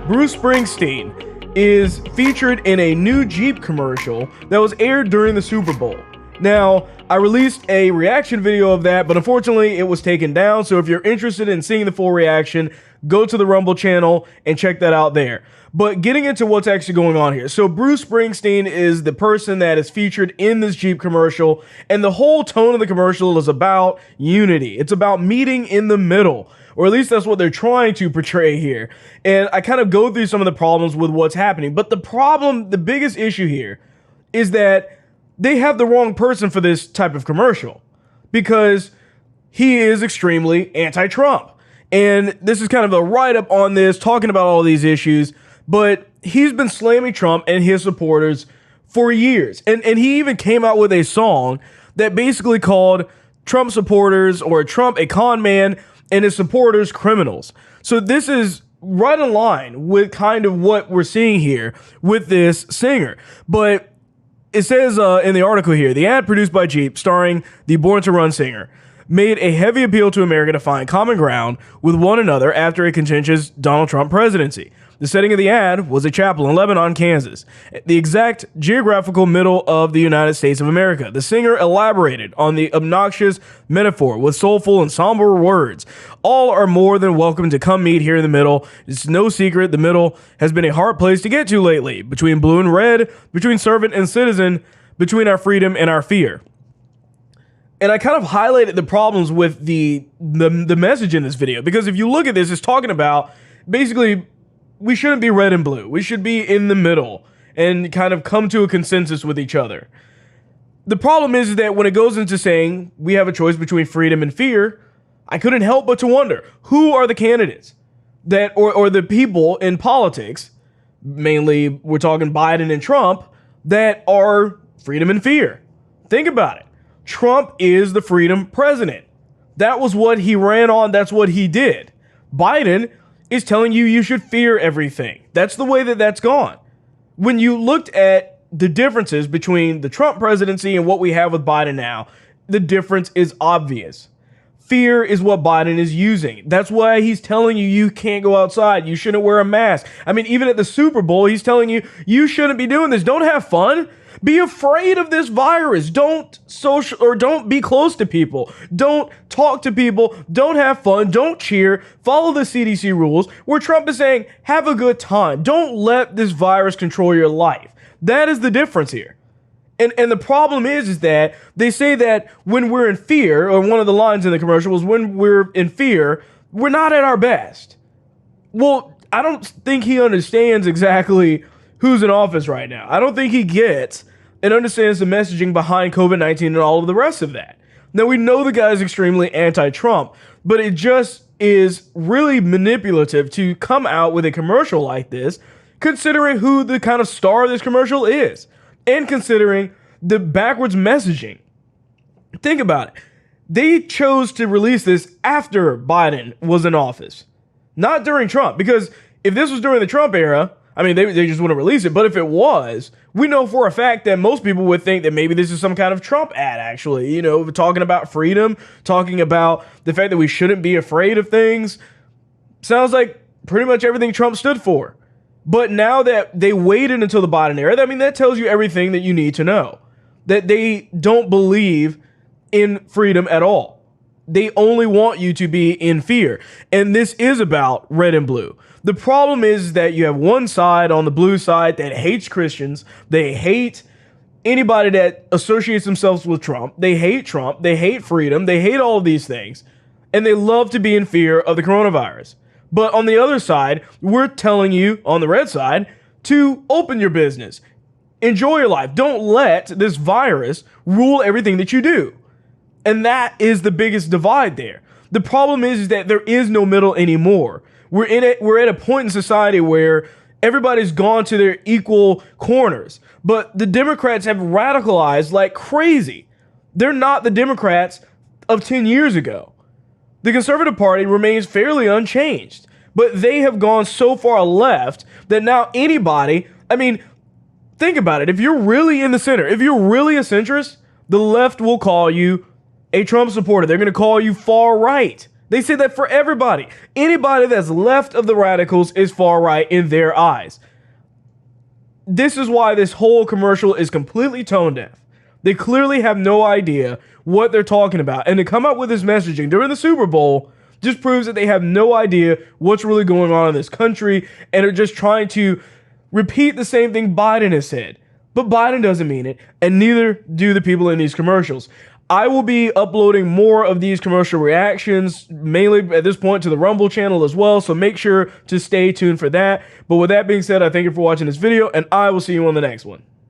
Bruce Springsteen is featured in a new Jeep commercial that was aired during the Super Bowl. Now, I released a reaction video of that, but unfortunately it was taken down. So if you're interested in seeing the full reaction, go to the Rumble channel and check that out there. But getting into what's actually going on here. So Bruce Springsteen is the person that is featured in this Jeep commercial, and the whole tone of the commercial is about unity. It's about meeting in the middle, or at least that's what they're trying to portray here. And I kind of go through some of the problems with what's happening. But the biggest issue here is that they have the wrong person for this type of commercial, because he is extremely anti-Trump. And this is kind of a write-up on this, talking about all these issues, but he's been slamming Trump and his supporters for years. And he even came out with a song that basically called Trump supporters, or Trump a con man, and his supporters criminals. So this is right in line with kind of what we're seeing here with this singer. But it says in the article here, the ad produced by Jeep, starring the Born to Run singer, made a heavy appeal to America to find common ground with one another after a contentious Donald Trump presidency. The setting of the ad was a chapel in Lebanon, Kansas, the exact geographical middle of the United States of America. The singer elaborated on the obnoxious metaphor with soulful and somber words. All are more than welcome to come meet here in the middle. It's no secret the middle has been a hard place to get to lately, between blue and red, between servant and citizen, between our freedom and our fear. And I kind of highlighted the problems with the message in this video, because if you look at this, it's talking about basically we shouldn't be red and blue. We should be in the middle and kind of come to a consensus with each other. The problem is that when it goes into saying we have a choice between freedom and fear, I couldn't help but to wonder, who are the candidates that, or the people in politics, mainly we're talking Biden and Trump, that are freedom and fear? Think about it. Trump is the freedom president. That was what he ran on. That's what he did. Biden is telling you should fear everything. That's the way that that's gone. When you looked at the differences between the Trump presidency and what we have with Biden now, the difference is obvious. Fear is what Biden is using. That's why he's telling you can't go outside. You shouldn't wear a mask. I mean, even at the Super Bowl, he's telling you shouldn't be doing this. Don't have fun. Be afraid of this virus. Don't be close to people. Don't talk to people. Don't have fun. Don't cheer. Follow the CDC rules, where Trump is saying, have a good time. Don't let this virus control your life. That is the difference here. And the problem is that they say that when we're in fear, or one of the lines in the commercial was, when we're in fear, we're not at our best. Well, I don't think he understands exactly who's in office right now. I don't think he gets and understands the messaging behind COVID-19 and all of the rest of that. Now, we know the guy's extremely anti-Trump, but it just is really manipulative to come out with a commercial like this, considering who the kind of star of this commercial is, and considering the backwards messaging. Think about it. They chose to release this after Biden was in office, not during Trump, because if this was during the Trump era, I mean, they just wouldn't release it. But if it was, we know for a fact that most people would think that maybe this is some kind of Trump ad, actually. You know, talking about freedom, talking about the fact that we shouldn't be afraid of things. Sounds like pretty much everything Trump stood for. But now that they waited until the Biden era, I mean, that tells you everything that you need to know. That they don't believe in freedom at all. They only want you to be in fear. And this is about red and blue. The problem is that you have one side on the blue side that hates Christians. They hate anybody that associates themselves with Trump. They hate Trump. They hate freedom. They hate all of these things. And they love to be in fear of the coronavirus. But on the other side, we're telling you, on the red side, to open your business. Enjoy your life. Don't let this virus rule everything that you do. And that is the biggest divide there. The problem is that there is no middle anymore. We're at a point in society where everybody's gone to their equal corners. But the Democrats have radicalized like crazy. They're not the Democrats of 10 years ago. The Conservative Party remains fairly unchanged. But they have gone so far left that now anybody, I mean, think about it. If you're really in the center, if you're really a centrist, the left will call you a Trump supporter. They're going to call you far right. They say that for everybody. Anybody that's left of the radicals is far right in their eyes. This is why this whole commercial is completely tone deaf. They clearly have no idea what they're talking about. And to come up with this messaging during the Super Bowl just proves that they have no idea what's really going on in this country and are just trying to repeat the same thing Biden has said. But Biden doesn't mean it, and neither do the people in these commercials. I will be uploading more of these commercial reactions, mainly at this point to the Rumble channel as well, so make sure to stay tuned for that. But with that being said, I thank you for watching this video, and I will see you on the next one.